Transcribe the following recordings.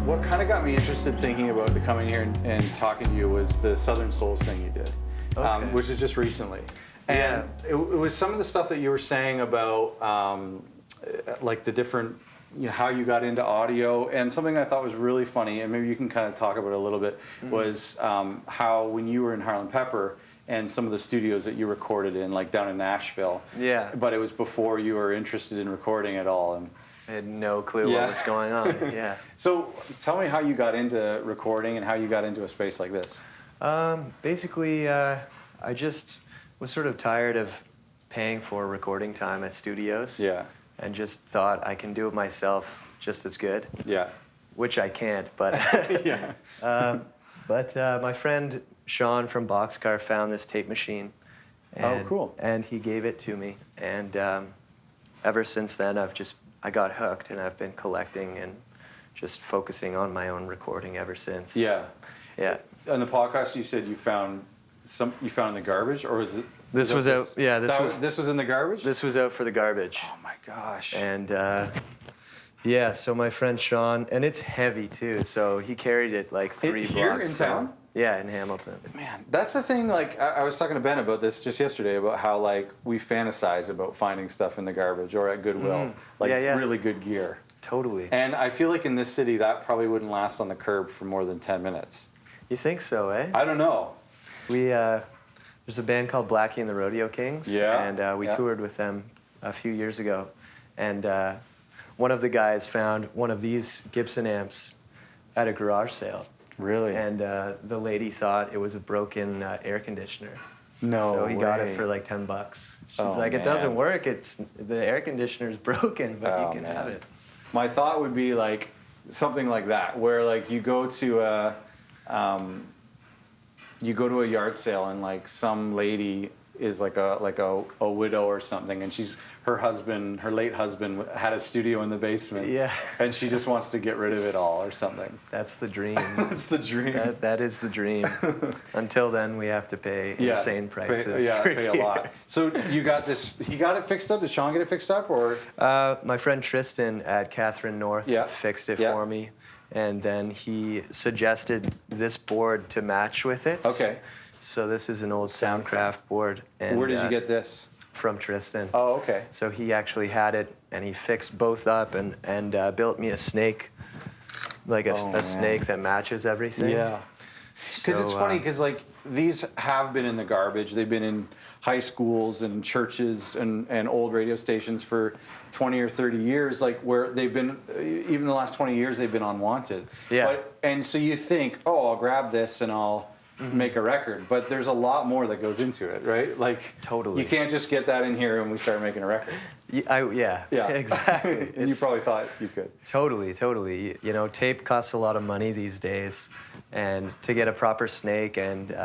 what kind of got me interested thinking about coming here and talking to you was the Southern Souls thing you did, which is just recently. And it was some of the stuff that you were saying about like the different, how you got into audio, and something I thought was really funny, and maybe you can kind of talk about it a little bit, was how when you were in Harlem Pepper and some of the studios that you recorded in, like down in Nashville, but it was before you were interested in recording at all. And I had no clue what was going on. So tell me how you got into recording and how you got into a space like this. Basically, I just was sort of tired of paying for recording time at studios. And just thought I can do it myself just as good. Which I can't, but my friend Sean from Boxcar found this tape machine. And, cool. And he gave it to me, and ever since then I got hooked, and I've been collecting and just focusing on my own recording ever since. On the podcast, you said you found in the garbage, or was it? This was out. Yeah, this was in the garbage. This was out for the garbage. Oh my gosh. And so my friend Sean, and it's heavy too. So he carried it like 3 blocks. Here in town? Yeah, in Hamilton. Man, that's the thing. Like I was talking to Ben about this just yesterday, about how like we fantasize about finding stuff in the garbage or at Goodwill, really good gear. Totally. And I feel like in this city that probably wouldn't last on the curb for more than 10 minutes. You think so, eh? I don't know. There's a band called Blackie and the Rodeo Kings, and we toured with them a few years ago. And one of the guys found one of these Gibson amps at a garage sale. Really? And the lady thought it was a broken air conditioner. No So he way. got it for like $10. She's like, man. It doesn't work. The air conditioner's broken, but you can have it. My thought would be like something like that, where like you go to a yard sale and like some lady is like a widow or something, and her late husband had a studio in the basement, and she just wants to get rid of it all or something. That's the dream. That's the dream. That is the dream. Until then, we have to pay insane prices. Pay a lot. So you got this. He got it fixed up. Did Sean get it fixed up, or? My friend Tristan at Catherine North fixed it for me. And then he suggested this board to match with it. Okay. So this is an old Soundcraft board. And where did you get this? From Tristan. Oh, okay. So he actually had it, and he fixed both up and built me a snake, like a snake that matches everything. Yeah. Because it's funny, because like these have been in the garbage. They've been in high schools and churches and old radio stations for 20 or 30 years, like where they've been, even the last 20 years, they've been unwanted. And so you think, I'll grab this and I'll make a record. But there's a lot more that goes into it, right? Like, totally. You can't just get that in here and we start making a record. Yeah, exactly. You probably thought you could. Totally. Tape costs a lot of money these days. And to get a proper snake and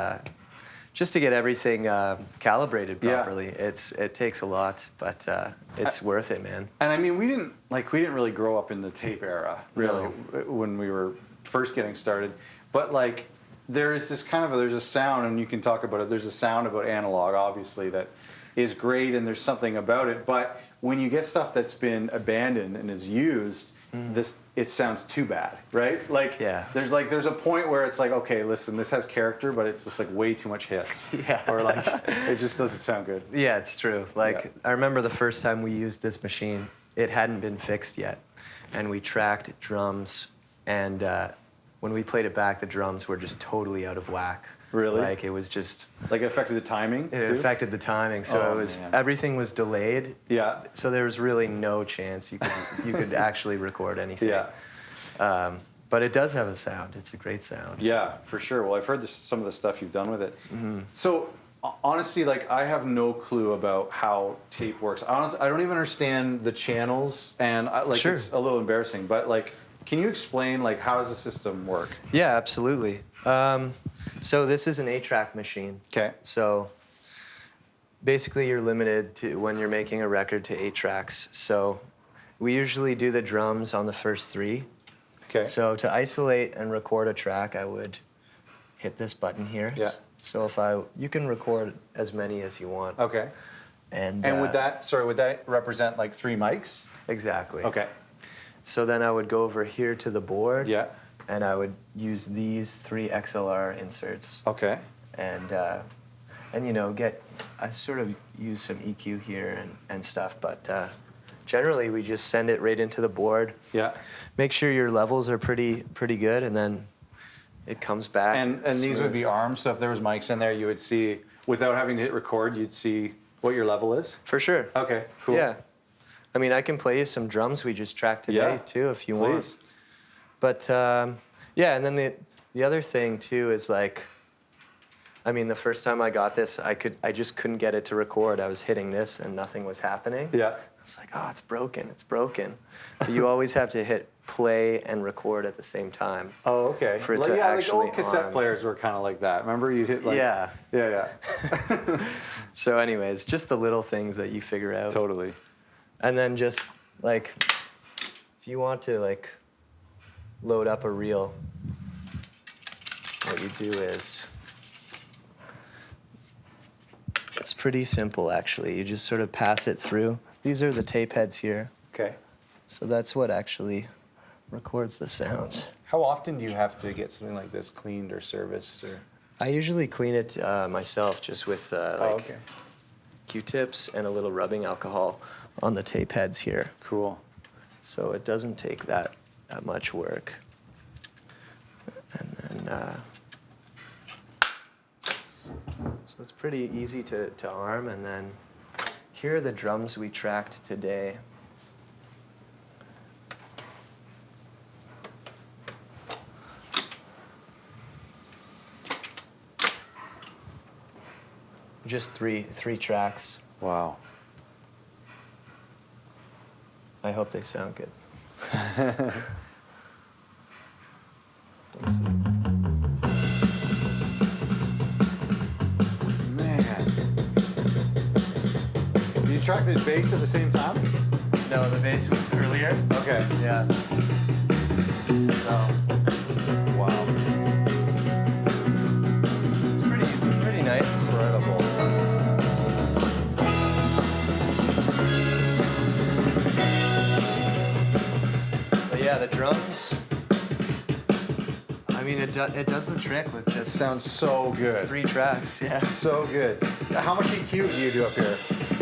just to get everything calibrated properly, it takes a lot, but it's worth it, man. And I mean, we didn't really grow up in the tape era, really, when we were first getting started. But like, there's a sound, and you can talk about it. There's a sound about analog, obviously, that is great, and there's something about it. But when you get stuff that's been abandoned and is used, it sounds too bad, right? Like, there's a point where it's like, okay, listen, this has character, but it's just like way too much hiss. Or like, it just doesn't sound good. Yeah, it's true. Like, I remember the first time we used this machine, it hadn't been fixed yet. And we tracked drums, and when we played it back, the drums were just totally out of whack. Really? Like, it was just... Like, it affected the timing, It affected the timing, so everything was delayed. So there was really no chance you could actually record anything. But it does have a sound. It's a great sound. Yeah, for sure. Well, I've heard some of the stuff you've done with it. So, honestly, like, I have no clue about how tape works. Honestly, I don't even understand the channels, and it's a little embarrassing. But, like, can you explain, like, how does the system work? Yeah, absolutely. So this is an 8-track machine. Okay. So basically you're limited to, when you're making a record, to 8 tracks. So we usually do the drums on the first 3. Okay. So to isolate and record a track, I would hit this button here. So you can record as many as you want. Okay. And would that represent like 3 mics? Exactly. Okay. So then I would go over here to the board. and I would use these 3 XLR inserts. Okay. And you know, I sort of use some EQ here and stuff, but generally we just send it right into the board. Yeah. Make sure your levels are pretty good, and then it comes back. And these would be arms, so if there was mics in there, you would see, without having to hit record, you'd see what your level is? For sure. Okay, cool. Yeah. I mean, I can play you some drums we just tracked today, too, if you want. But, yeah, and then the other thing, too, is like, I mean, the first time I got this, I just couldn't get it to record. I was hitting this, and nothing was happening. Yeah. I was like, oh, it's broken, it's broken. But you always have to hit play and record at the same time. Oh, okay. For it to actually like old cassette players were kind of like that. Remember, you'd hit like... Yeah. Yeah. So anyways, just the little things that you figure out. Totally. And then just, like, if you want to, like, load up a reel, what you do is... It's pretty simple, actually. You just sort of pass it through. These are the tape heads here. Okay. So that's what actually records the sounds. How often do you have to get something like this cleaned or serviced? Or? I usually clean it myself just with okay. Q-tips and a little rubbing alcohol on the tape heads here. Cool. So it doesn't take that much work. And then, so it's pretty easy to arm. And then here are the drums we tracked today. Just three tracks. Wow. I hope they sound good. Let's see. Man. Did you track the bass at the same time? No, the bass was earlier. Okay. Yeah. So, Wow. it's pretty nice. Incredible. But yeah, the drums. I mean, it does the trick with It just sounds so good. 3 tracks. Yeah. So good. How much EQ do you do up here?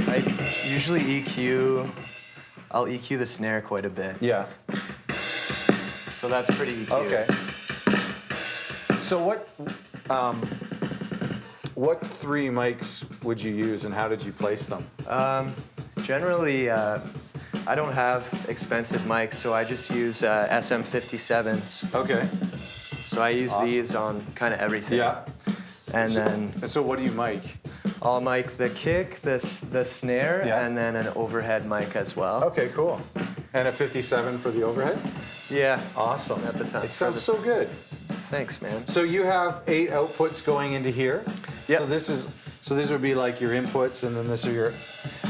I usually EQ. I'll EQ the snare quite a bit. Yeah. So that's pretty EQ. Okay. So what 3 mics would you use, and how did you place them? Generally, I don't have expensive mics, so I just use SM57s. Okay. So I use Awesome. these on kind of everything. Yeah. And then So what do you mic? I'll mic the kick, the snare, Yeah. and then an overhead mic as well. Okay, cool. And a 57 for the overhead? Yeah. Awesome. At the time. It sounds so good. Thanks, man. So you have 8 outputs going into here. Yep. So this would be like your inputs, and then this are your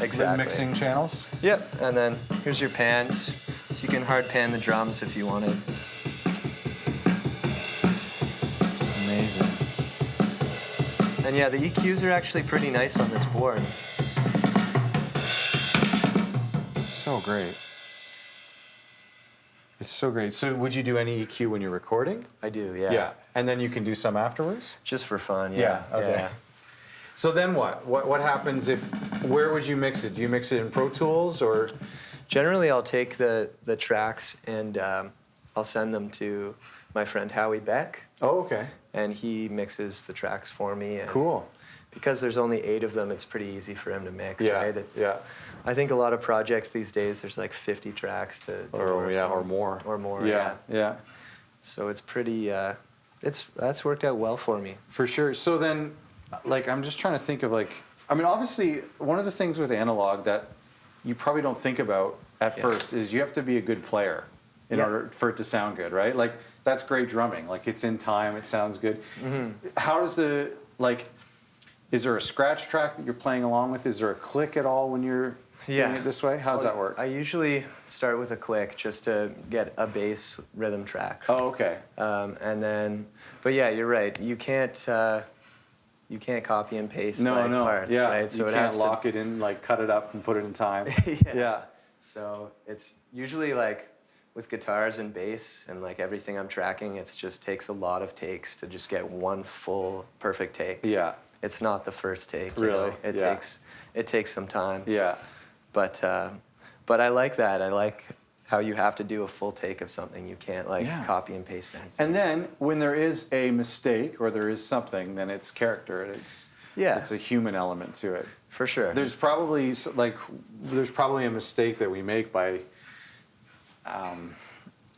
Exactly. mixing channels. Yep. And then here's your pans. So you can hard pan the drums if you wanted. Amazing. And yeah, the EQs are actually pretty nice on this board. It's so great. It's so great. So would you do any EQ when you're recording? I do, yeah. Yeah. And then you can do some afterwards? Just for fun, yeah. Yeah, okay. Yeah. So then what? What happens where would you mix it? Do you mix it in Pro Tools or? Generally, I'll take the tracks and I'll send them to my friend Howie Beck, Oh, okay. and he mixes the tracks for me. And Cool. because there's only 8 of them, it's pretty easy for him to mix, Yeah, right? yeah. I think a lot of projects these days, there's like 50 tracks to Or work yeah, on. or more. Or more, Yeah, yeah. So it's pretty, that's worked out well for me. For sure. So then, like, I'm just trying to think of, like, I mean, obviously, one of the things with analog that you probably don't think about at first is you have to be a good player in order for it to sound good, right? Like, that's great drumming. Like, it's in time, it sounds good. How does is there a scratch track that you're playing along with? Is there a click at all when you're doing it this way? How does that work? I usually start with a click just to get a bass rhythm track. Oh, okay. And then, but yeah, you're right. You can't copy and paste parts, yeah. right? So you it can't has lock it in, like cut it up and put it in time. yeah. Yeah. So it's usually like with guitars and bass and like everything I'm tracking, it just takes a lot of takes to just get one full perfect take. Yeah. It's not the first take. You Really? know? It Yeah. takes some time. Yeah. But I like that. I like how you have to do a full take of something. You can't like copy and paste anything. And then when there is a mistake or there is something, then it's character. It's a human element to it. For sure. There's probably a mistake that we make by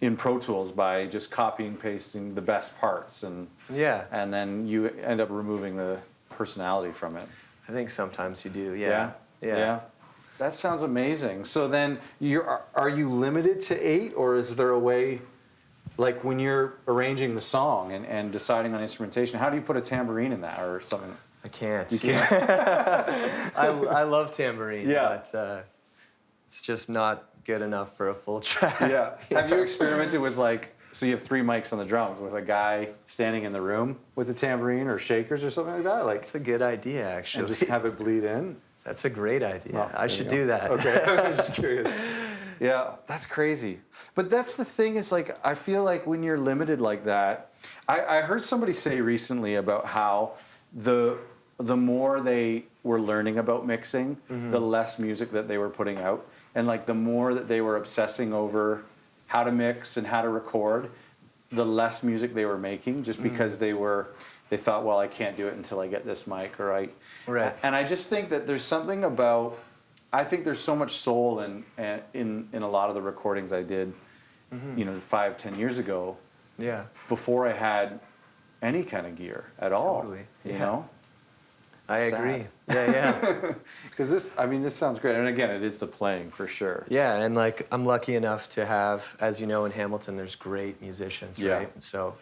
in Pro Tools by just copying pasting the best parts and then you end up removing the personality from it. I think sometimes you do. Yeah. That sounds amazing. So then are you limited to 8, or is there a way, like when you're arranging the song and deciding on instrumentation, how do you put a tambourine in that or something? I can't. You can't? I love tambourine, but it's just not good enough for a full track. Yeah. Have you experimented with so you have 3 mics on the drums with a guy standing in the room with a tambourine or shakers or something like that? It's a good idea, actually. And just have it bleed in? That's a great idea. Well, I should do that. Okay, I'm just curious. Yeah, that's crazy. But that's the thing is I feel like when you're limited like that, I heard somebody say recently about how the more they were learning about mixing, the less music that they were putting out. And the more that they were obsessing over how to mix and how to record, the less music they were making just because they thought, well, I can't do it until I get this mic Right. And I just think that there's something about, I think there's so much soul in a lot of the recordings I did, 5-10 years ago. Yeah. Before I had any kind of gear at all. Totally. You know? I agree. Yeah. Because this sounds great. And again, it is the playing for sure. Yeah, and I'm lucky enough to have, as you know, in Hamilton, there's great musicians, right? So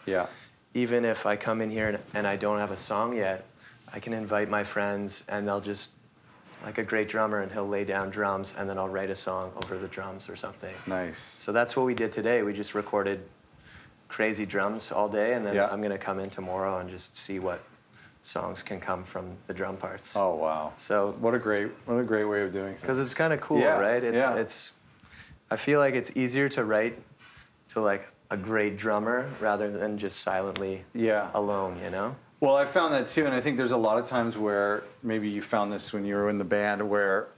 even if I come in here and I don't have a song yet, I can invite my friends and they'll just, like a great drummer, and he'll lay down drums and then I'll write a song over the drums or something. Nice. So that's what we did today. We just recorded crazy drums all day, and then I'm going to come in tomorrow and just see what songs can come from the drum parts. Oh wow! So what a great way of doing things. Because it's kind of cool, right? It's I feel like it's easier to write to a great drummer rather than just silently alone, you know? Well, I found that too, and I think there's a lot of times where maybe you found this when you were in the band, where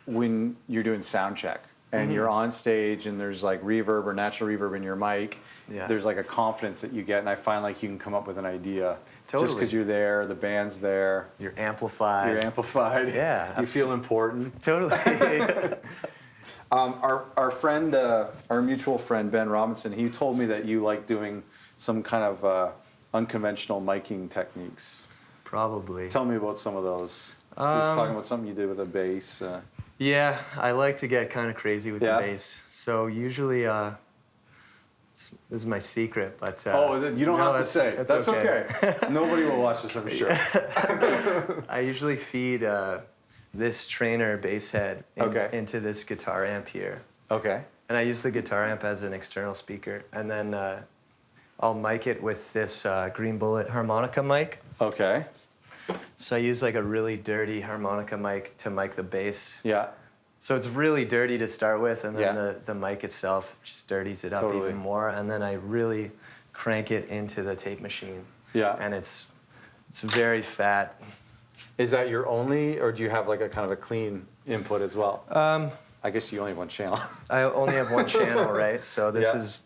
when you're doing sound check and you're on stage and there's reverb or natural reverb in your mic, there's a confidence that you get, and I find you can come up with an idea just because you're there, the band's there. You're amplified. Yeah. You feel important. Totally. Our friend, our mutual friend, Ben Robinson, he told me that you like doing some kind of unconventional miking techniques. Probably. Tell me about some of those. He was talking about something you did with a bass. Yeah, I like to get kind of crazy with the bass. So usually, this is my secret, but... you don't have to say. That's okay. Nobody will watch this, I'm sure. I usually feed this trainer bass head into this guitar amp here. Okay. And I use the guitar amp as an external speaker. And then I'll mic it with this Green Bullet harmonica mic. Okay. So I use a really dirty harmonica mic to mic the bass. Yeah. So it's really dirty to start with, and then the mic itself just dirties it up even more. And then I really crank it into the tape machine. Yeah. And it's very fat. Is that your only, or do you have a kind of a clean input as well? I guess you only have one channel. I only have one channel, right? So this is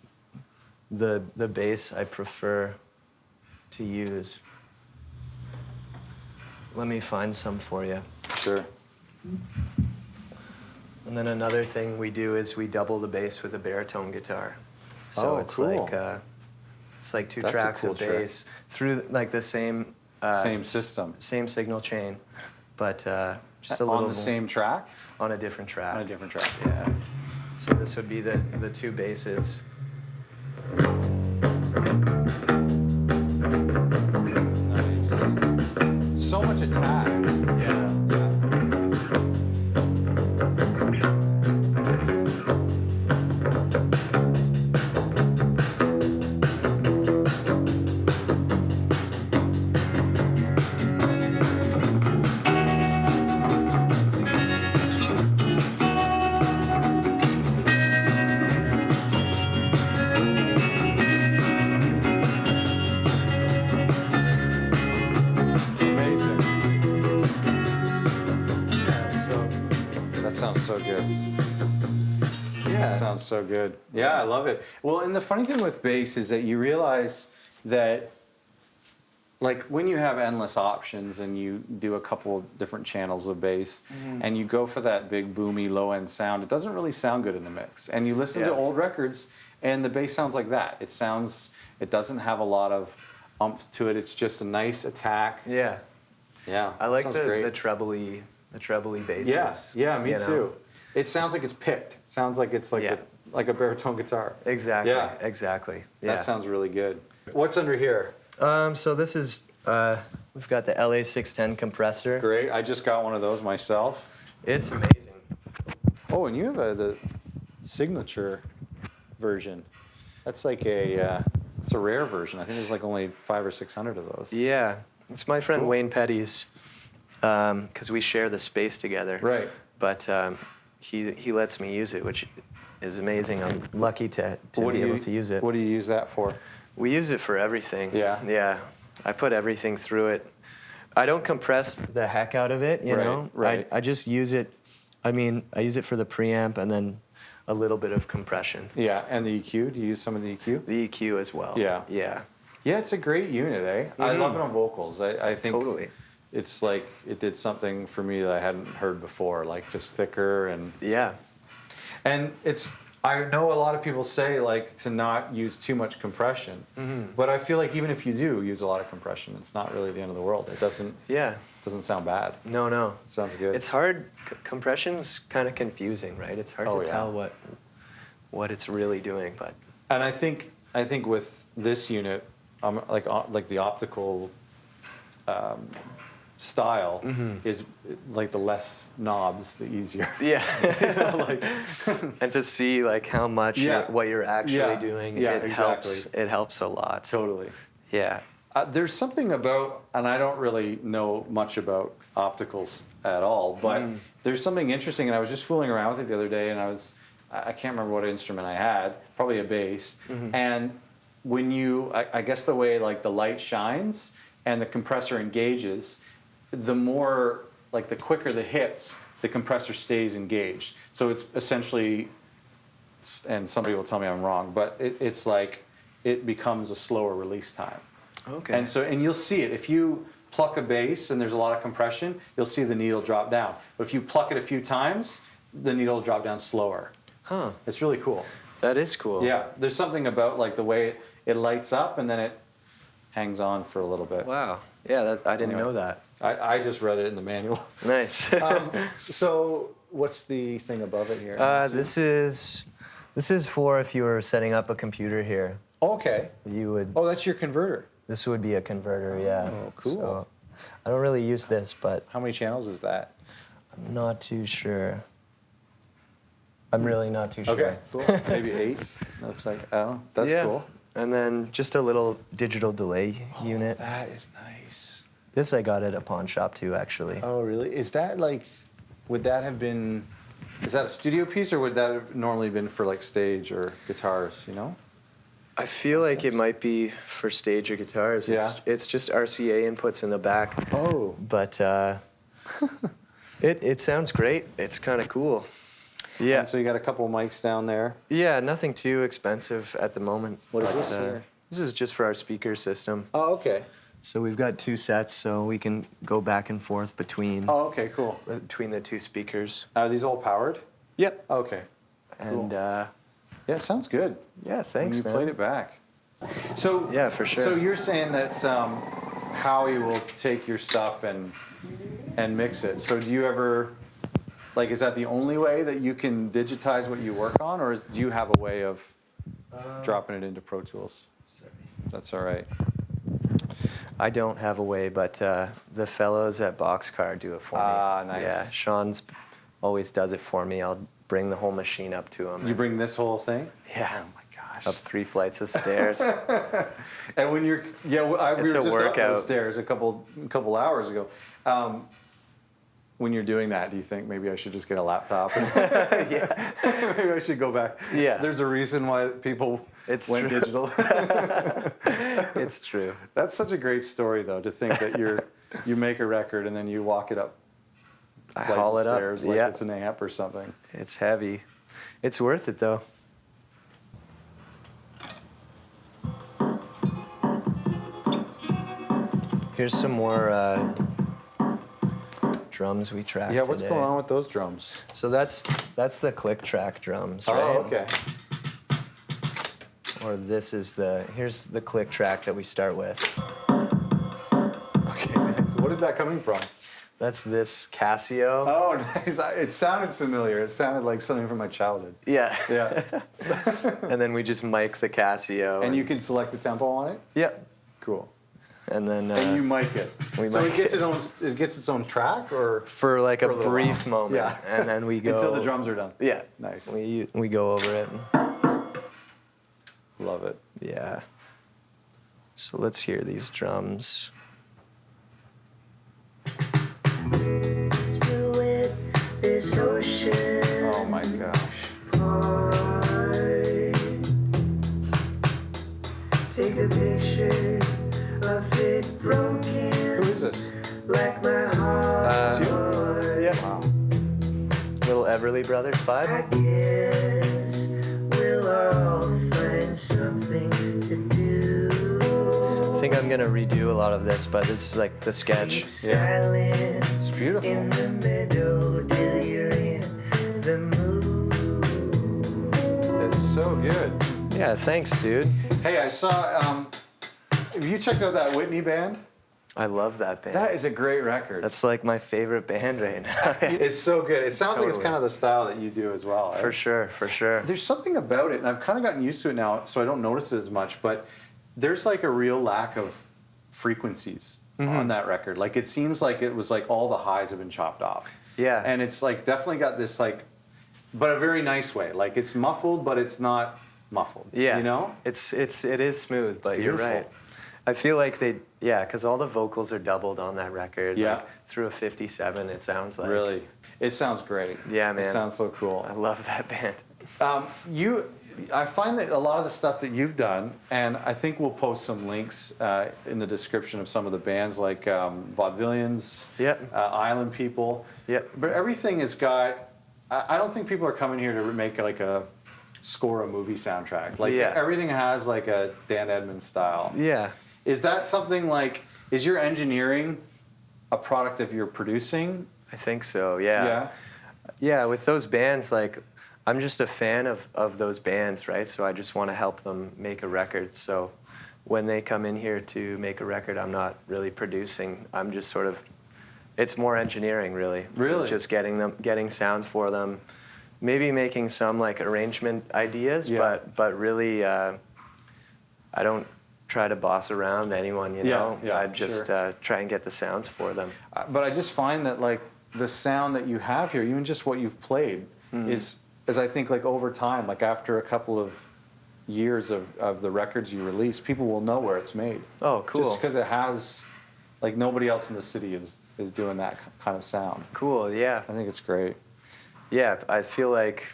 the bass I prefer to use. Let me find some for you. Sure. And then another thing we do is we double the bass with a baritone guitar. So it's cool. It's like two tracks of bass through the same same system, same signal chain, but just a little on the same track. On a different track. On a different track. Yeah. So this would be the two basses. Nice. So much attack. Yeah. sounds so good. Yeah, I love it. Well, and the funny thing with bass is that you realize that, like, when you have endless options and you do a couple different channels of bass and you go for that big boomy low end sound, it doesn't really sound good in the mix. And you listen to old records and the bass sounds like that. It doesn't have a lot of umph to it. It's just a nice attack. Yeah. Yeah. I like the trebly basses. Yeah, me too. It sounds like it's picked. It sounds like it's like a baritone guitar. Exactly. Yeah. Exactly. That sounds really good. What's under here? So this is, we've got the LA 610 compressor. Great. I just got one of those myself. It's amazing. Oh, and you have the signature version. That's like it's a rare version. I think there's like only 500 or 600 of those. Yeah. It's my friend Wayne Petty's, because we share the space together. Right. But he lets me use it, which is amazing. I'm lucky to be able to use it. What do you use that for? We use it for everything. Yeah. Yeah. I put everything through it. I don't compress the heck out of it, you know? Right. I just use it. I mean, I use it for the preamp and then a little bit of compression. Yeah, and the EQ? Do you use some of the EQ? The EQ as well. Yeah. Yeah. Yeah, it's a great unit, eh? I love it on vocals. I think Totally. it's like it did something for me that I hadn't heard before, like just thicker and Yeah. it's. I know a lot of people say like to not use too much compression, but I feel like even if you do use a lot of compression, it's not really the end of the world. It doesn't sound bad. No. It sounds good. It's hard. Compression's kind of confusing, right? It's hard to tell what it's really doing, but. And I think with this unit, like the optical style is like the less knobs, the easier. Yeah. You know, like, and to see like how much what you're actually doing, it helps. It helps a lot. Totally. Yeah. There's something about, and I don't really know much about opticals at all, but there's something interesting, and I was just fooling around with it the other day, and I can't remember what instrument I had, probably a bass, and when I guess the way like the light shines and the compressor engages, the more, like the quicker the hits, the compressor stays engaged. So it's essentially, and somebody will tell me I'm wrong, but it's like it becomes a slower release time. Okay. And you'll see it. If you pluck a bass and there's a lot of compression, you'll see the needle drop down. But if you pluck it a few times, the needle will drop down slower. Huh. It's really cool. That is cool. Yeah, there's something about like the way it lights up and then it hangs on for a little bit. Wow. Yeah, I didn't know that. I just read it in the manual. Nice. So what's the thing above it here? This is for if you were setting up a computer here. Oh, okay. You would. Oh, that's your converter. This would be a converter, yeah. Oh, cool. So, I don't really use this, but How many channels is that? I'm not too sure. I'm really not too sure. Okay, cool. Maybe 8. Looks like, I don't know. That's cool. And then just a little digital delay unit. That is nice. This I got at a pawn shop too, actually. Oh, really? Is that like, would that have been, is that a studio piece or would that have normally been for like stage or guitars, you know? I feel like it might be for stage or guitars. Yeah. It's just RCA inputs in the back. Oh. But it sounds great. It's kind of cool. Yeah. And so you got a couple mics down there. Yeah, nothing too expensive at the moment. What is but, this here? This is just for our speaker system. Oh, okay. So we've got 2 sets, so we can go back and forth between Oh, okay, cool. the 2 speakers. Are these all powered? Yep. Okay. And Yeah, it sounds good. yeah, thanks, when you man. played it back. So Yeah, for sure. So you're saying that Howie will take your stuff and mix it. So do you ever, like, is that the only way that you can digitize what you work on, or do you have a way of dropping it into Pro Tools? Sorry. That's all right. I don't have a way, but the fellows at Boxcar do it for me. Ah, nice. Yeah, Sean's always does it for me. I'll bring the whole machine up to him. You bring this whole thing? Yeah. Oh my gosh. Up 3 flights of stairs. And when you're, we were It's a just up workout. those stairs a couple hours ago. When you're doing that, do you think maybe I should just get a laptop? Yeah. Maybe I should go back. Yeah. There's a reason why people It's went true. digital. It's true. That's such a great story, though, to think that you make a record and then you walk it up I flights haul of it up. stairs like Yeah. it's an amp or something. It's heavy. It's worth it, though. Here's some more drums we tracked Yeah, what's today. going on with those drums? So that's the click track drums, right? Oh, okay. Or here's the click track that we start with. Okay, nice. What is that coming from? That's this Casio. Oh, nice. It sounded familiar. It sounded like something from my childhood. Yeah. Yeah. And then we just mic the Casio. And you can select the tempo on it? Yep. Cool. And then And you mic it. we So mic it gets its own track, or for like for a a little brief while. moment. Yeah. And then we go until the drums are done? Yeah. Nice. We go over it. Love it. Yeah. So let's hear these drums. Through it, this ocean Oh my gosh. part. Take a picture of it broken, Who is this? like my heart. It's you? Yeah. Wow. Little Everly Brothers I vibe. guess we'll all find something to do. I think I'm gonna redo a lot of this, but this is like the sketch. Yeah. Silent It's beautiful. in the meadow till you're in the mood. It's so good. Yeah, thanks, dude. Hey, I saw, have you checked out that Whitney band? I love that band. That is a great record. That's like my favorite band right now. It's so good. It sounds like it's Totally. kind of the style that you do as well. For sure, for sure. There's something about it, and I've kind of gotten used to it now, so I don't notice it as much, but there's like a real lack of frequencies on that record. Like, it seems like it was like all the highs have been chopped off. Yeah. And it's like definitely got this like, but a very nice way. Like, it's muffled, but it's not muffled. Yeah. You know? It is smooth, but you're beautiful. right. I feel like because all the vocals are doubled on that record. Yeah. Like, through a 57, it sounds like. Really. It sounds great. Yeah, man. It sounds so cool. I love that band. I find that a lot of the stuff that you've done, and I think we'll post some links in the description of some of the bands, like Vaudevillians, Yep. Island People. Yep. But everything has got. I don't think people are coming here to make like a score a movie soundtrack. Like, Yeah. everything has like a Dan Edmonds style. Yeah. Is that something like? Is your engineering a product of your producing? I think so, yeah. Yeah. Yeah, with those bands, like, I'm just a fan of those bands, right? So I just want to help them make a record. So when they come in here to make a record, I'm not really producing. I'm just sort of, it's more engineering, really. Really? It's just getting sounds for them, maybe making some like arrangement ideas, Yeah. but really, I don't try to boss around anyone, you Yeah, know? yeah, I just try and get the sounds for them. But I just find that like the sound that you have here, even just what you've played, is I think like over time, like after a couple of years of the records you release, people will know where it's made. Oh, cool. Just because it has, like, nobody else in the city is doing that kind of sound. Cool, yeah. I think it's great. Yeah, I feel like,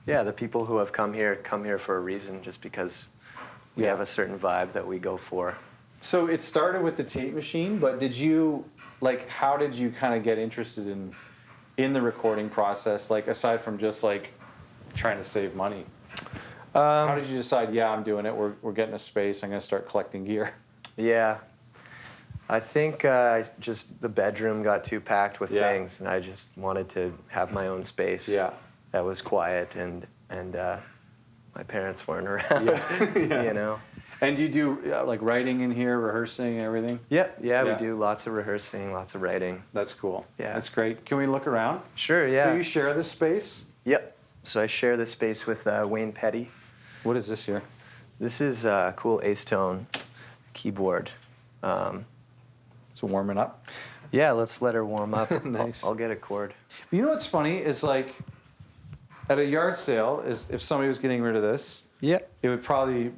the people who have come here for a reason, just because we Yeah. have a certain vibe that we go for. So it started with the tape machine, but how did you kind of get interested in the recording process, like aside from just like trying to save money? How did you decide, I'm doing it, we're getting a space, I'm going to start collecting gear? Yeah. I think just the bedroom got too packed with Yeah. things, and I just wanted to have my own space Yeah. that was quiet, and my parents weren't around, Yeah. you know? And do you do like writing in here, rehearsing, everything? Yep, Yeah. we do lots of rehearsing, lots of writing. That's cool. Yeah. That's great. Can we look around? Sure, yeah. So you share this space? Yep. So I share this space with Wayne Petty. What is this here? This is a cool Acetone keyboard. So warming up. Yeah, let's let her warm up. Nice. I'll get a chord. You know what's funny is like at a yard sale, is if somebody was getting rid of this, Yep. it would probably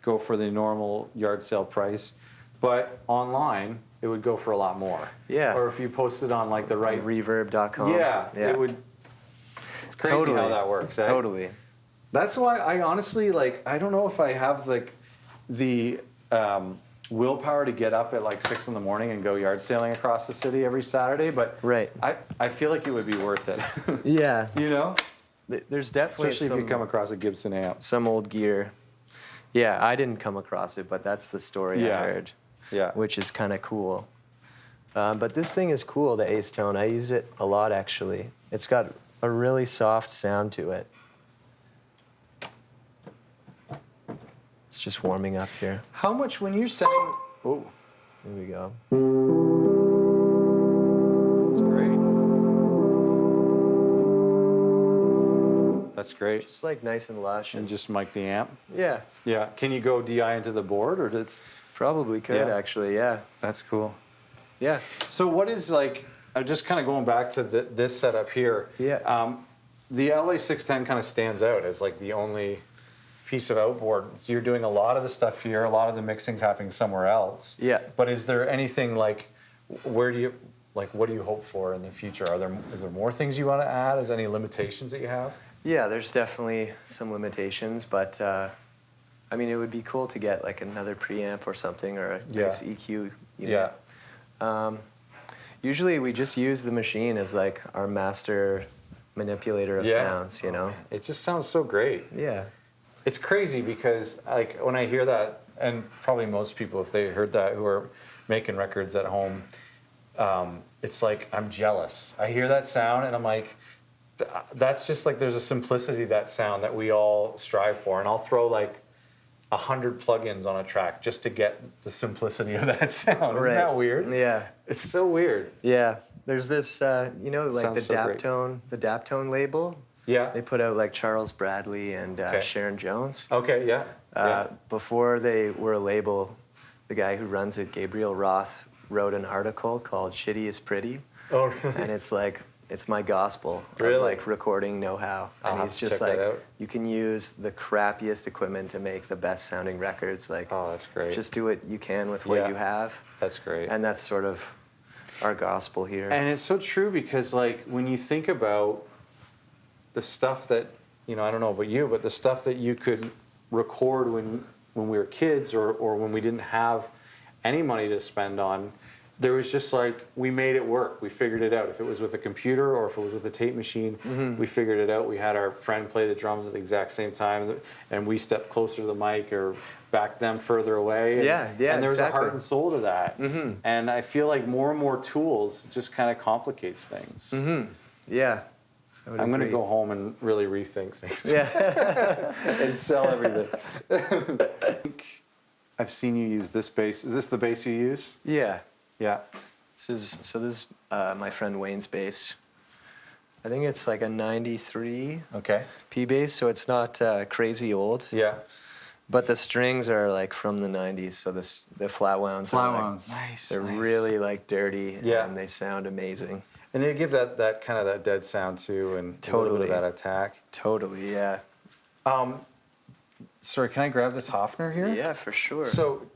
go for the normal yard sale price, but online it would go for a lot more. Yeah. Or if you posted on like the right. Reverb.com. Yeah. It would. It's crazy Totally. how that works. Eh? Totally. That's why I honestly like. I don't know if I have like the willpower to get up at like 6 in the morning and go yard sailing across the city every Saturday, but Right. I feel like it would be worth it. Yeah. You know, There's definitely especially if you come across a Gibson amp. some old gear. Yeah, I didn't come across it, but that's the story I Yeah. heard. Yeah. which is kind of cool. But this thing is cool, the Ace Tone. I use it a lot, actually. It's got a really soft sound to it. It's just warming up here. How much when you're setting? Oh, Here we go. that's great. That's great. Just like nice and lush. And just mic the amp. Yeah, Yeah. Can you go DI into the board, or does? probably could, Yeah. actually, yeah. That's cool. Yeah. So what is like? I'm just kind of going back to this setup here. Yeah. The LA 610 kind of stands out as like the only piece of outboard. So you're doing a lot of the stuff here. A lot of the mixing's happening somewhere else. Yeah. But is there anything like? Where do you like? What do you hope for in the future? Is there more things you want to add? Is there any limitations that you have? Yeah, there's definitely some limitations, but I mean, it would be cool to get like another preamp or something, or a Yeah. nice EQ unit. Yeah. Usually we just use the machine as like our master manipulator of sounds, you know? It just sounds so great. Yeah. It's crazy because like when I hear that, and probably most people, if they heard that who are making records at home, it's like I'm jealous. I hear that sound and I'm like, that's just like there's a simplicity to that sound that we all strive for. And I'll throw like 100 plugins on a track just to get the simplicity of that sound. Isn't that weird? Yeah. It's so weird. Yeah. There's this, you know, like Sounds so great. the Daptone label. Yeah. They put out like Charles Bradley and Okay. Sharon Jones. Okay, yeah. Yeah. Before they were a label, the guy who runs it, Gabriel Roth, wrote an article called "Shitty is Pretty," Oh, really? and it's like it's my gospel Really? of like recording know-how. I'll And have he's to just check like, that out. you can use the crappiest equipment to make the best sounding records. Like, Oh, that's great. just do what you can with what Yeah. you have, That's great. and that's sort of our gospel here. And it's so true because, like, when you think about the stuff that, you know, I don't know about you, but the stuff that you could record when we were kids or when we didn't have any money to spend on, there was just like, we made it work. We figured it out. If it was with a computer or if it was with a tape machine, we figured it out. We had our friend play the drums at the exact same time, and we stepped closer to the mic or backed them further away. And, Yeah, and there's exactly. a heart and soul to that. And I feel like more and more tools just kind of complicates things. Yeah. I would I'm going to agree. go home and really rethink things Yeah. and sell everything. I've seen you use this bass. Is this the bass you use? Yeah. Yeah. This is my friend Wayne's bass. I think it's like a 93 Okay. P bass, so it's not crazy old. Yeah. But the strings are like from the 90s, so the flat wounds are like, Nice. they're nice. really like dirty, Yeah. and they sound amazing. And they give that kind of that dead sound too, and a little Totally. bit of that attack. Totally, yeah. Sorry, can I grab this Hofner here? Yeah, for sure. So,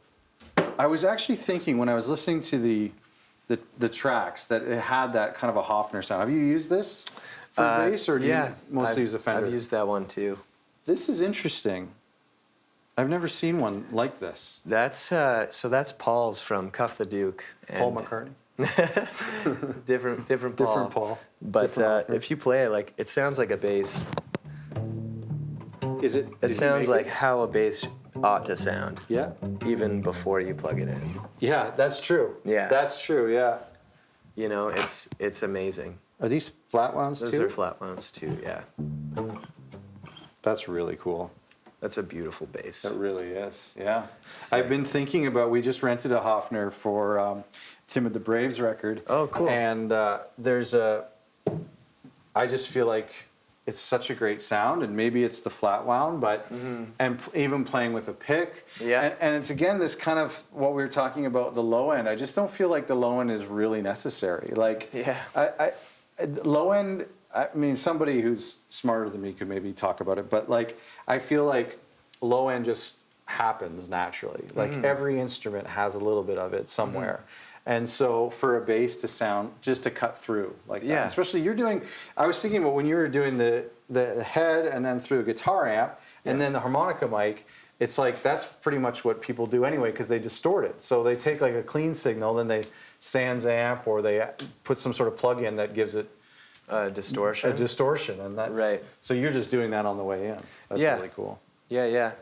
I was actually thinking when I was listening to the tracks that it had that kind of a Hofner sound. Have you used this for bass, or do you mostly use a Fender? I've used that one too. This is interesting. I've never seen one like this. That's so that's Paul's from Cuff the Duke. Paul and- McCartney. different Paul. Different Paul. But Different Hofner. if you play it, like it sounds like a bass. Is it? It did you sounds make like it? how a bass ought to sound, Yeah. even before you plug it in. Yeah, that's true. Yeah. That's true. Yeah. You know, it's amazing. Are these flat wounds Those too? are flat wounds too. Yeah, That's really cool. that's a beautiful bass. It really is. Yeah. I've been thinking about. We just rented a Hofner for Tim of the Braves record. Oh, cool. And there's a. I just feel like it's such a great sound, and maybe it's the flat wound, but even playing with a pick. Yeah. And it's again this kind of what we were talking about, the low end. I just don't feel like the low end is really necessary. Like Yeah. I low end. I mean, somebody who's smarter than me could maybe talk about it, but like I feel like low end just happens naturally. Like every instrument has a little bit of it somewhere. And so for a bass to sound, just to cut through like that, Yeah. especially you're doing, I was thinking about when you were doing the head and then through a guitar amp and then the harmonica mic, it's like that's pretty much what people do anyway because they distort it. So they take like a clean signal, then they sans amp or they put some sort of plug-in that gives it Distortion. a distortion. And that's, Right. so you're just doing that on the way in. That's Yeah. really cool. Yeah.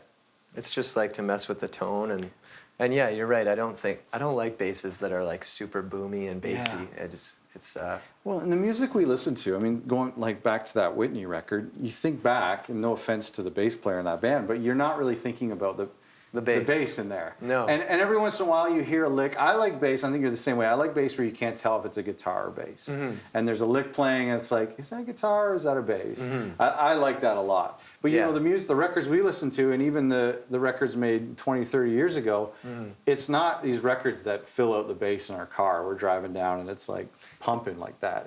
It's just like to mess with the tone and And yeah, you're right. I don't like basses that are like super boomy and bassy. Yeah. Well, in the music we listen to, I mean, going like back to that Whitney record, you think back, and no offense to the bass player in that band, but you're not really thinking about the bass in there. No. And every once in a while you hear a lick. I like bass. I think you're the same way. I like bass where you can't tell if it's a guitar or bass. Mm-hmm. And there's a lick playing, and it's like, is that a guitar or is that a bass? I like that a lot. But you know, the music, the records we listen to, and even the records made 20, 30 years ago, it's not these records that fill out the bass in our car. We're driving down, and it's like pumping like that.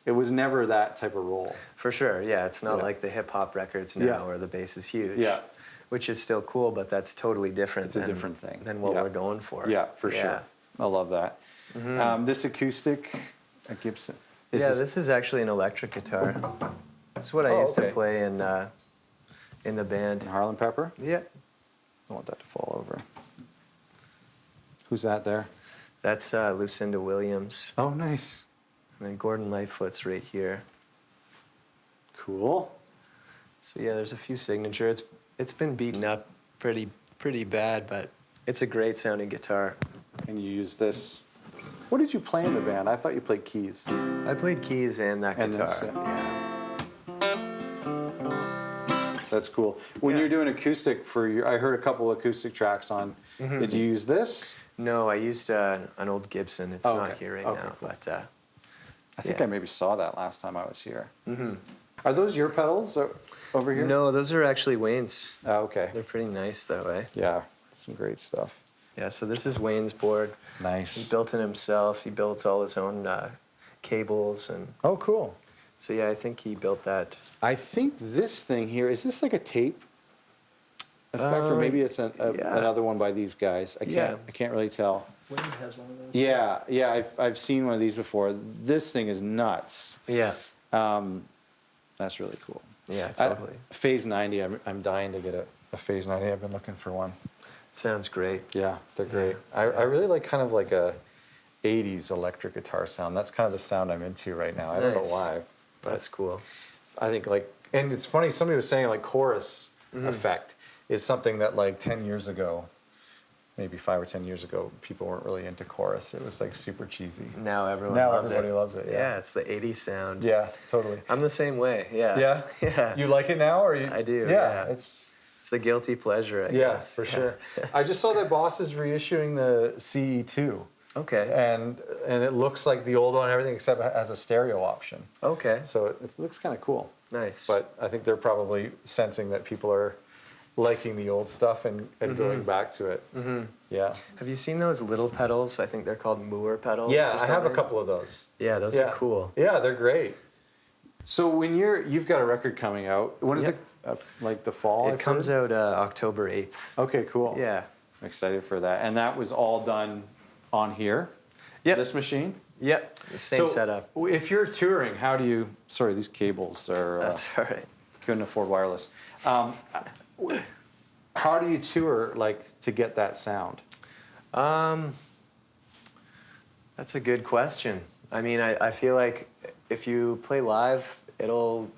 It was never that type of role. For sure. Yeah, it's not like the hip hop records now where the bass is huge. Yeah. Which is still cool, but that's totally different. It's a different thing than what we're going for. Yeah, for sure. I love that. This acoustic, a Gibson. This is actually an electric guitar. That's what I used to play in the band. Harlem Pepper? Yeah. I want that to fall over. Who's that there? That's Lucinda Williams. Oh, nice. And then Gordon Lightfoot's right here. Cool. So yeah, there's a few signatures. It's been beaten up pretty bad, but it's a great sounding guitar. And you use this. What did you play in the band? I thought you played keys. I played keys and that guitar. This, That's cool. When you're doing acoustic for your, I heard a couple acoustic tracks on. Did you use this? No, I used an old Gibson. It's not here right now, cool. but I think I maybe saw that last time I was here. Are those your pedals over here? No, those are actually Wayne's. Oh, okay. They're pretty nice that way. Yeah, some great stuff. Yeah, so this is Wayne's board. Nice. He built it himself. He builds all his own cables and. Oh, cool. So yeah, I think he built that. I think this thing here, is this like a tape effect, or maybe it's another one by these guys? I can't really tell. Wayne has one of those. Yeah, I've seen one of these before. This thing is nuts. Yeah. That's really cool. Yeah, totally. Phase 90, I'm dying to get a Phase 90. I've been looking for one. Sounds great. Yeah, they're great. I really like kind of like a 80s electric guitar sound. That's kind of the sound I'm into right now. I don't know why. That's cool. I think and it's funny, somebody was saying like chorus effect is something that like 10 years ago, maybe 5 or 10 years ago, people weren't really into chorus. It was like super cheesy. Now everybody loves it. Yeah, it's the 80s sound. Yeah, totally. I'm the same way. Yeah. Yeah? Yeah. You like it now, or you? I do. Yeah. It's a guilty pleasure, I Yeah, guess. for sure. I just saw that Boss is reissuing the CE2. Okay. And it looks like the old one and everything, except it has a stereo option. Okay. So it looks kind of cool. Nice. But I think they're probably sensing that people are liking the old stuff and going back to it. Yeah. Have you seen those little pedals? I think they're called Moore pedals. Yeah, or I have a something. couple of those. Yeah, those are cool. Yeah, they're great. So when you've got a record coming out, when is it? Like the fall? It comes out October 8th. Okay, cool. Yeah. I'm excited for that. And that was all done on here? Yep. This machine? Yep. The same setup. If you're touring, how do you? Sorry, these cables are. That's all right. Couldn't afford wireless. How do you tour to get that sound? That's a good question. I mean, I feel like if you play live, it'll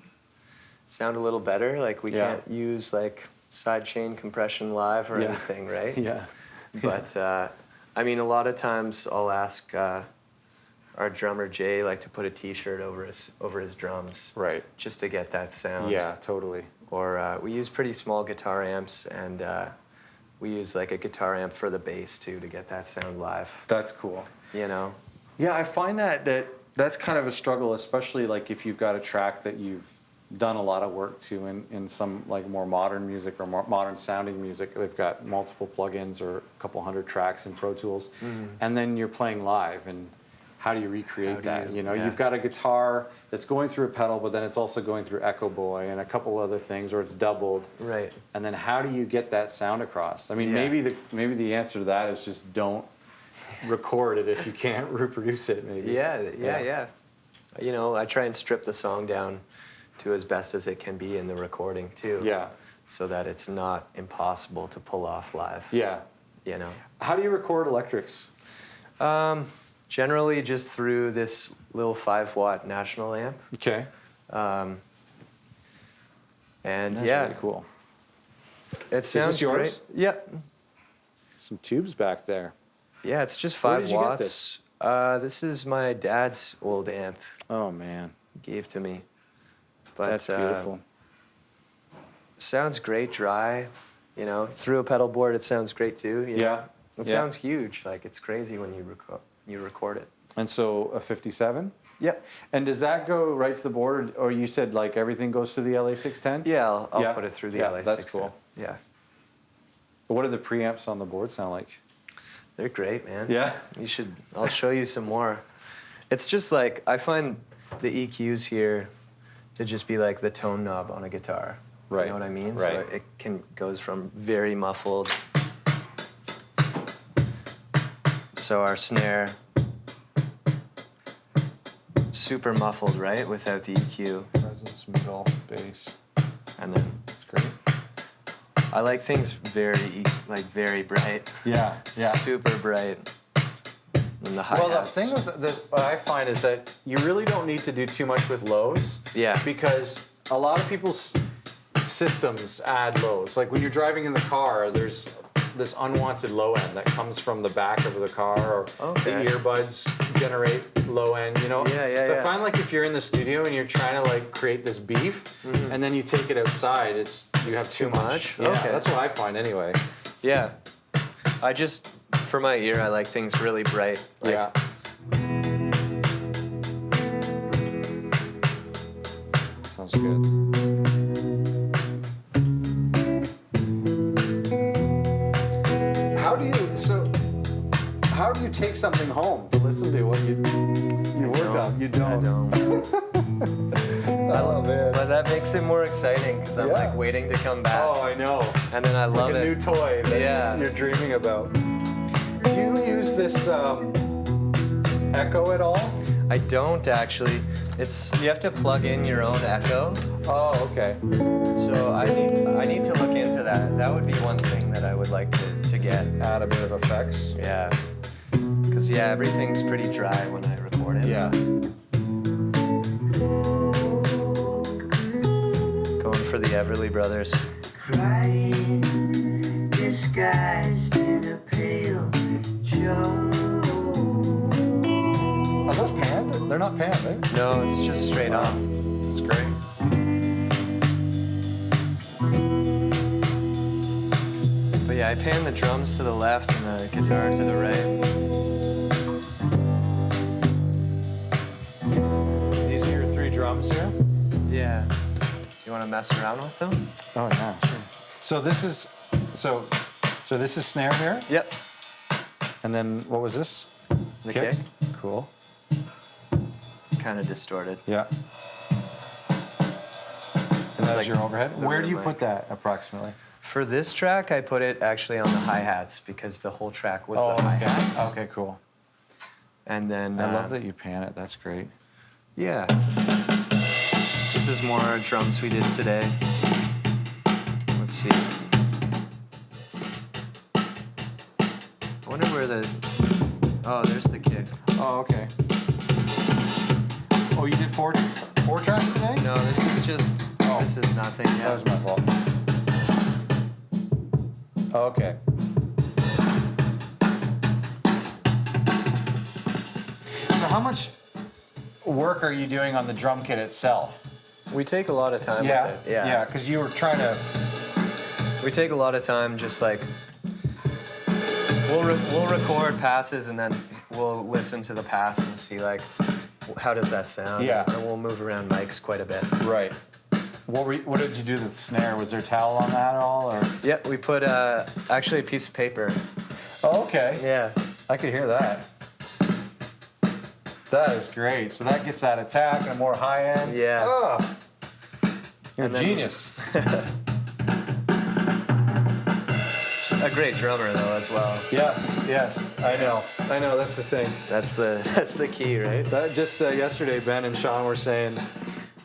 sound a little better. Like we can't use like sidechain compression live or anything, right? Yeah. But I mean, a lot of times I'll ask our drummer Jay to put a T-shirt over his drums, Right. just to get that sound. Yeah, totally. Or we use pretty small guitar amps, and we use like a guitar amp for the bass too to get that sound live. That's cool. You know? Yeah, I find that's kind of a struggle, especially like if you've got a track that you've done a lot of work to in some like more modern music or more modern sounding music. They've got multiple plugins or a couple hundred tracks in Pro Tools, and then you're playing live, and how do you recreate that? You know, you've got a guitar that's going through a pedal, but then it's also going through Echo Boy and a couple other things, or it's doubled. Right. And then how do you get that sound across? I mean, maybe the answer to that is just don't record it if you can't reproduce it. Maybe. Yeah. You know, I try and strip the song down to as best as it can be in the recording too. Yeah. So that it's not impossible to pull off live. Yeah. You know. How do you record electrics? Generally just through this little 5-watt National amp. Okay. And That's yeah, really cool. it sounds this yours? great. Yep. some tubes back there. Yeah, it's just Where 5 did you get watts. This is my dad's old amp. Oh man, He gave to me. But, that's beautiful. Sounds great dry. You know, through a pedal board, it sounds great too. You know? It sounds huge. Like, it's crazy when you record it. And so a 57. Yep. And does that go right to the board, or you said like everything goes to the LA610? Yeah, I'll put it through the LA6. That's cool. Yeah. What do the preamps on the board sound like? They're great, man. Yeah? I'll show you some more. It's just like, I find the EQs here to just be like the tone knob on a guitar. Right. You know what I mean? Right. So it goes from very muffled. So our snare, super muffled, right? Without the EQ. Presence, middle, bass. And then That's great. I like things very bright. Yeah. Super bright. And the hi-hats. Well, the thing with what I find is that you really don't need to do too much with lows. Yeah. Because a lot of people's systems add lows. Like when you're driving in the car, there's this unwanted low end that comes from the back of the car, or Okay. the earbuds generate low end, you know? Yeah. So I find like if you're in the studio and you're trying to like create this beef, and then you take it outside, you have too much. Yeah, Okay. that's what I find anyway. Yeah. I just, for my ear, I like things really bright. Like, Yeah. Sounds good. How do you take something home to listen to what you worked on? You don't. I don't. Oh man. But that makes it more exciting because I'm like waiting to come back. Oh, I know. And then I It's love like a it. new toy that you're dreaming about. Do you use this echo at all? I don't actually. You have to plug in your own echo. Oh, okay. So I need to look into that. That would be one thing that I would like to get. Add a bit of effects. Yeah. Because everything's pretty dry when I record it. Yeah. Going for the Everly Brothers. Crying, disguised in a pale joke. Are those panned? They're not panned, eh? No, it's just straight on. That's great. But yeah, I pan the drums to the left and the guitar to the right. These are your 3 drums here? Yeah. You want to mess around with them? Oh yeah, sure. So this is so this is snare here? Yep. And then what was this? The kick. Cool. Kind of distorted. Yeah. And that's like your overhead? the Where do you room put mic. that approximately? For this track, I put it actually on the hi-hats because the whole track was the hi-hats. Okay, cool. And then I love that you pan it. That's great. Yeah. This is more drums we did today. Let's see. I wonder where oh, there's the kick. Oh, okay. Oh, you did 4 tracks today? No, this is just, this is nothing yet. That was my fault. Oh, okay. So how much work are you doing on the drum kit itself? We take a lot of time with it. Yeah, because you were trying to... We take a lot of time just like, we'll record passes and then we'll listen to the pass and see like, how does that sound? Yeah. And we'll move around mics quite a bit. Right. What did you do with the snare? Was there towel on that at all? Or? Yeah, we put actually a piece of paper. Oh, okay. Yeah. I could hear that. That is great. So that gets that attack and a more high end. Yeah. Oh, you're a And then- genius. A great drummer though as well. Yes. I know. That's the thing. That's the key, right? That just yesterday, Ben and Sean were saying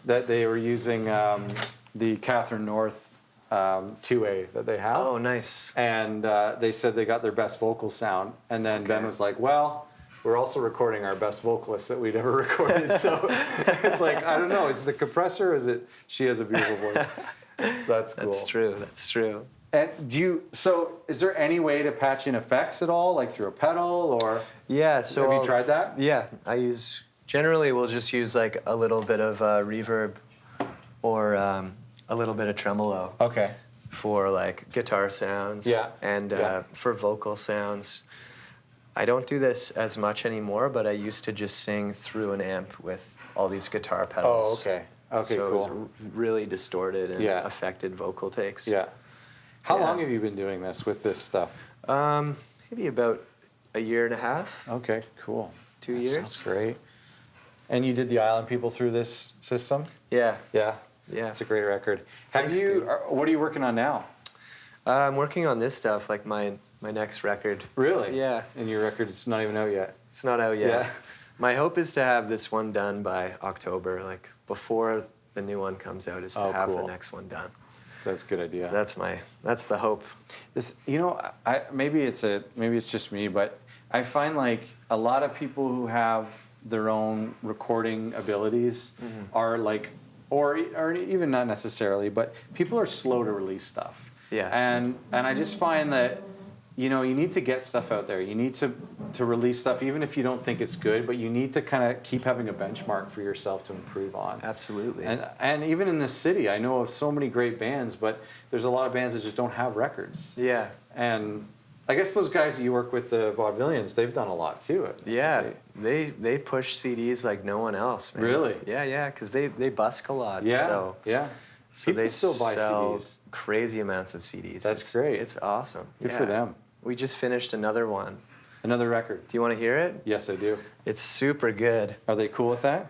that they were using the Catherine North 2A that they have. Oh, nice. And they said they got their best vocal sound. And then Ben was like, well, we're also recording our best vocalist that we'd ever recorded. So it's like, I don't know, is it the compressor or is it she has a beautiful voice? That's cool. That's true. And so is there any way to patch in effects at all, like through a pedal or? Yeah, so have you tried that? Yeah, generally we'll just use like a little bit of reverb or a little bit of tremolo. Okay. For like guitar sounds. Yeah. And Yeah. for vocal sounds. I don't do this as much anymore, but I used to just sing through an amp with all these guitar pedals. Oh, okay. Okay, so cool. it was really distorted and Yeah. affected vocal takes. Yeah. How Yeah. long have you been doing this with this stuff? Maybe about a year and a half. Okay, cool. 2 That years. Sounds great. And you did the Island People through this system? Yeah. Yeah. Yeah. It's a great record. Thanks, dude. What are you working on now? I'm working on this stuff, like my next record. Really? Yeah. And your record is not even out yet? It's not out yet. Yeah. My hope is to have this one done by October, like before the new one comes out, is to Oh, have the cool. next one done. That's a good idea. That's the hope. Maybe it's just me, but I find like a lot of people who have their own recording abilities are like, or even not necessarily, but people are slow to release stuff. Yeah. And I just find that, you need to get stuff out there. You need to release stuff, even if you don't think it's good, but you need to kind of keep having a benchmark for yourself to improve on. Absolutely. And even in this city, I know of so many great bands, but there's a lot of bands that just don't have records. Yeah. And I guess those guys that you work with, the Vaudevillians, they've done a lot too. Yeah. They push CDs like no one else, man. Really? Yeah, because they busk a lot. Yeah. So, Yeah. so People they still buy sell CDs. crazy amounts of CDs. That's great. It's awesome. Good for them. We just finished another one. Another record. Do you want to hear it? Yes, I do. It's super good. Are they cool with that?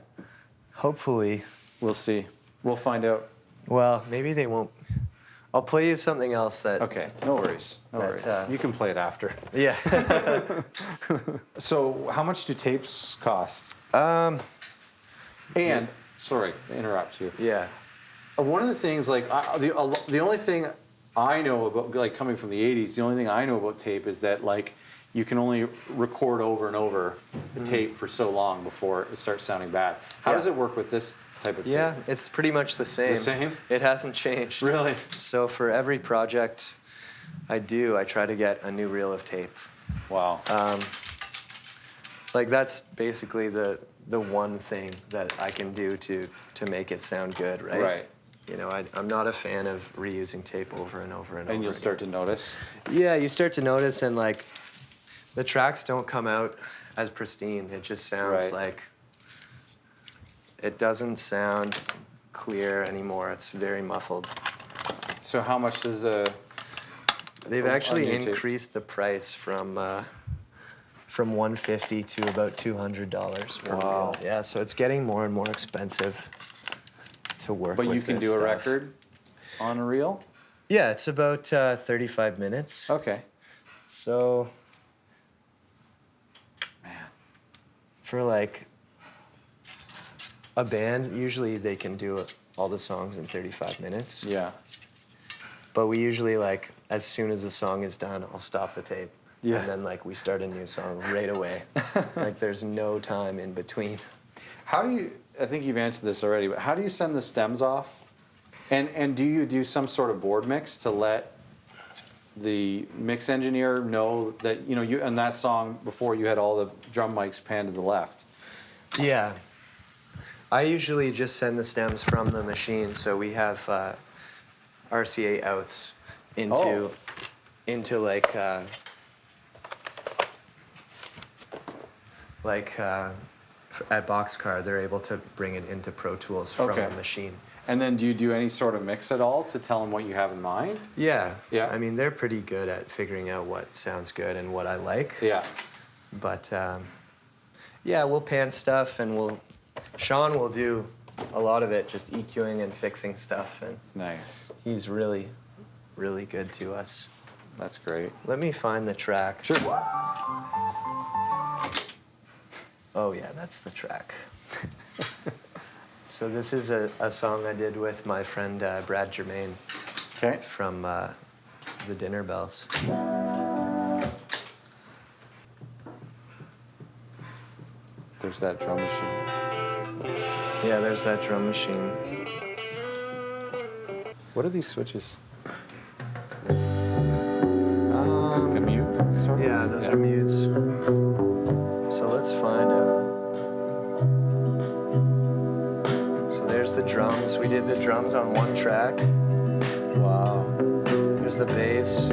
Hopefully. We'll see. We'll find out. Well, maybe they won't. I'll play you something else that. Okay, no worries. No That, worries. You can play it after. Yeah. So, how much do tapes cost? And, sorry to interrupt you. Yeah. One of the things, like, the only thing I know about, like, coming from the 80s, the only thing I know about tape is that, like, you can only record over and over a tape for so long before it starts sounding bad. How does it work with this type of tape? Yeah, it's pretty much the same. The same? It hasn't changed. Really? So for every project I do, I try to get a new reel of tape. Wow. Like that's basically the one thing that I can do to make it sound good, right? Right. I'm not a fan of reusing tape over and over and over. And you'll start to notice? Yeah, you start to notice, and like the tracks don't come out as pristine. It just sounds like it doesn't sound clear anymore. It's very muffled. So how much does They've a actually new tape? increased the price from $150 to about $200 per Wow. reel. Yeah, so it's getting more and more expensive to work with. But you can this do a stuff. record on a reel? Yeah, it's about 35 minutes. Okay. So Man. for like a band, usually they can do all the songs in 35 minutes. Yeah. But we usually, like, as soon as a song is done, I'll stop the tape. Yeah. And then, like, we start a new song right away. Like, there's no time in between. How do you, I think you've answered this already, but how do you send the stems off? And do you do some sort of board mix to let the mix engineer know that, you in that song before you had all the drum mics panned to the left? Yeah. I usually just send the stems from the machine, so we have RCA outs into like at Boxcar, they're able to bring it into Pro Tools from the machine. And then do you do any sort of mix at all to tell them what you have in mind? Yeah. Yeah. I mean, they're pretty good at figuring out what sounds good and what I like. Yeah. But yeah, we'll pan stuff, and Sean will do a lot of it, just EQing and fixing stuff, and Nice. he's really, really good to us. That's great. Let me find the track. Sure. Oh yeah, that's the track. So this is a song I did with my friend Brad Germain Okay. from the Dinner Bells. There's that drum machine. Yeah, there's that drum machine. What are these switches? sort of? Yeah, those are mutes. So let's find out. So there's the drums. We did the drums on one track. Wow. Here's the bass.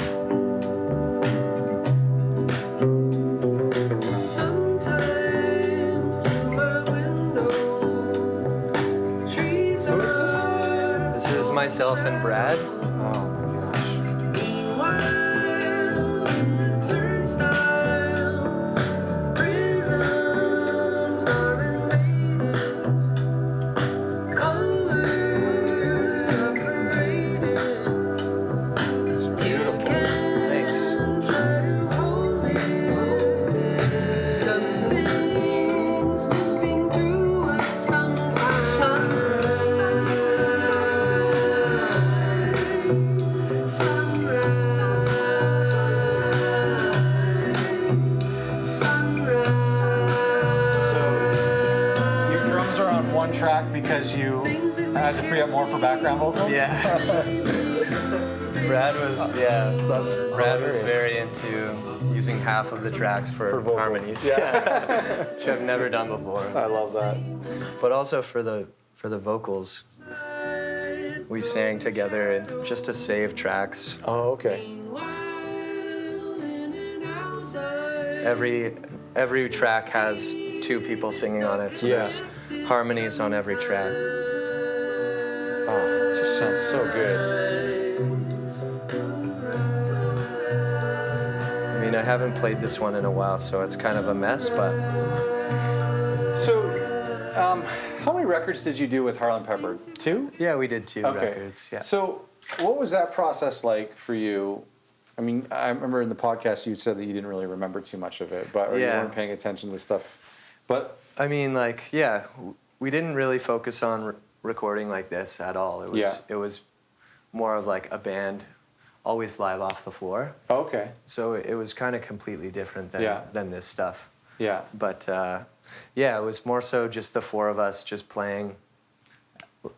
This is myself and Brad. Oh my gosh. It's beautiful. Thanks. So your drums are on one track because you had to free up more for background vocals? Yeah. Brad was That's Brad was hilarious. very into using half of the tracks for vocals. harmonies. Yeah. Which I've never done before. I love that. But also for the vocals, we sang together and just to save tracks. Oh, okay. Every track has two people singing on it, so Yeah. there's harmonies on every track. Oh, it just sounds so good. I mean, I haven't played this one in a while, so it's kind of a mess, but So, how many records did you do with Harlem Pepper? 2? yeah, we did two Okay. records. Yeah. So, what was that process like for you? I mean, I remember in the podcast you said that you didn't really remember too much of it, but or you Yeah. weren't paying attention to stuff. But I mean, like, yeah, we didn't really focus on recording like this at all. It was more of like a band, always live off the floor. oh, okay, So it was kind of completely different Yeah. than this stuff. yeah, But yeah, it was more so just the four of us just playing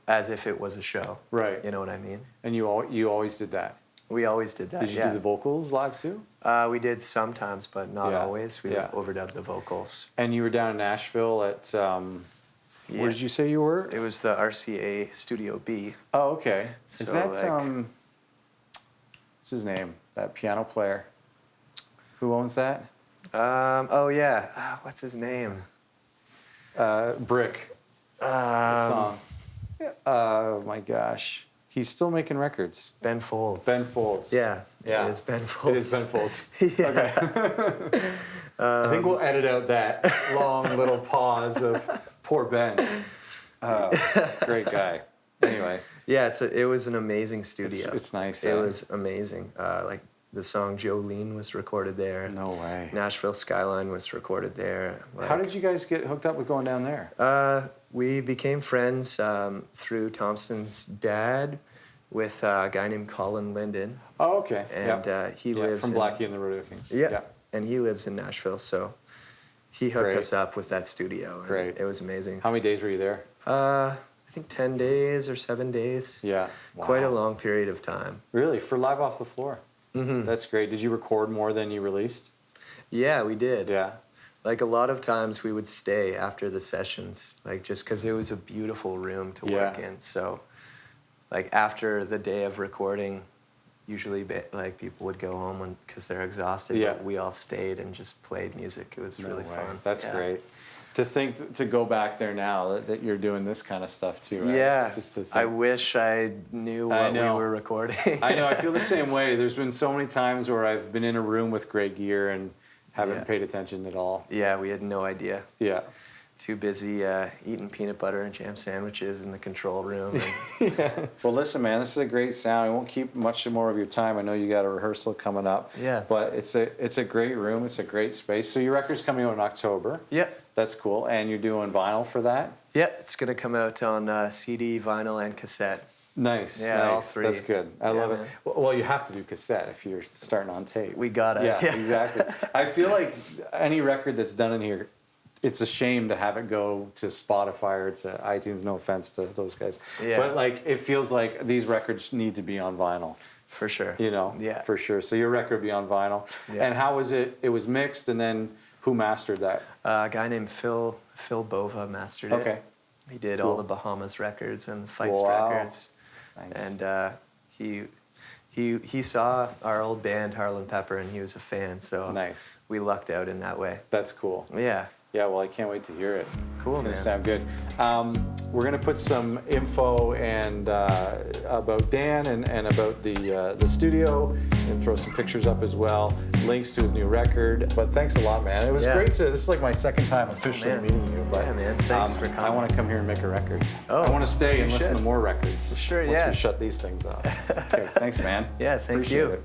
as if it was a show. right. You know what I mean? And you always did that. We always did that. Did you yeah. do the vocals live too? We did sometimes, but not Yeah. always. We Yeah. overdubbed the vocals. And you were down in Nashville at Yeah. where did you say you were? It was the RCA Studio B. Oh, okay. Is So, that like- what's his name? That piano player. Who owns that? Oh yeah, what's his name? Brick. The song. Oh my gosh. He's still making records. Ben Folds. Ben Folds. Yeah. Yeah. It is Ben Folds. It is Ben Folds. Yeah. Okay. I think we'll edit out that long little pause of poor Ben. Great guy. Anyway, Yeah, it was an amazing studio. it's nice. It was amazing. Like the song Jolene was recorded there. No way. Nashville Skyline was recorded there. How did you guys get hooked up with going down there? We became friends through Thompson's dad with a guy named Colin Linden, Oh, okay. and yeah. he Yeah, lives from in, Blackie and the Rodeo Kings. Yeah, and he lives in Nashville, so he hooked Great. us up with that studio. And Great. it was amazing. How many days were you there? I think 10 days or 7 days. Yeah. Quite a Wow. long period of time. Really, for live off the floor. Mm-hmm. That's great. Did you record more than you released? Yeah, we did. Yeah. Like a lot of times we would stay after the sessions, like just because it was a beautiful room to work Yeah. in. So, like after the day of recording, usually like people would go home because they're exhausted. Yeah. But we all stayed and just played music. It was No really way. fun. That's Yeah. great. To think to go back there now that you're doing this kind of stuff too, right? Yeah. Just to think. I wish I knew what we know. were recording. I know. I feel the same way. There's been so many times where I've been in a room with great gear and haven't Yeah. paid attention at all. Yeah, we had no idea. Yeah. Too busy eating peanut butter and jam sandwiches in the control room. And Yeah. Well, listen, man, this is a great sound. I won't keep much more of your time. I know you got a rehearsal coming up. Yeah. But it's a great room. It's a great space. So your record's coming out in October. yeah. That's cool. And you're doing vinyl for that? Yeah, it's gonna come out on CD, vinyl, and cassette. Nice. Yeah, nice. all three. That's good. I Yeah, love man. it. Well, you have to do cassette if you're starting on tape. We gotta. Yeah, exactly. I feel like any record that's done in here, it's a shame to have it go to Spotify or to iTunes. No offense to those guys, Yeah. but like it feels like these records need to be on vinyl For sure. You know, Yeah. for sure. So your record would be on vinyl. Yeah. And how was it? It was mixed, and then who mastered that? A guy named Phil Bova mastered it. Okay. He did Cool. all the Bahamas records and Feist Wow. records. Nice. And he saw our old band Harlem Pepper, and he was a fan. So Nice. we lucked out in that way. That's cool. Yeah. Yeah, well, I can't wait to hear it. Cool, It's going man. to sound good. We're going to put some info and about Dan and about the studio, and throw some pictures up as well. Links to his new record. But thanks a lot, man. It was Yeah. great to. This is like my second time officially man. meeting you. But, Yeah, man. Thanks for coming. I want to come here and make a record. Oh, I want to stay and you listen should. to more records. Sure, once yeah. we shut these things off. Okay, thanks, man. Yeah, thank Appreciate you. it.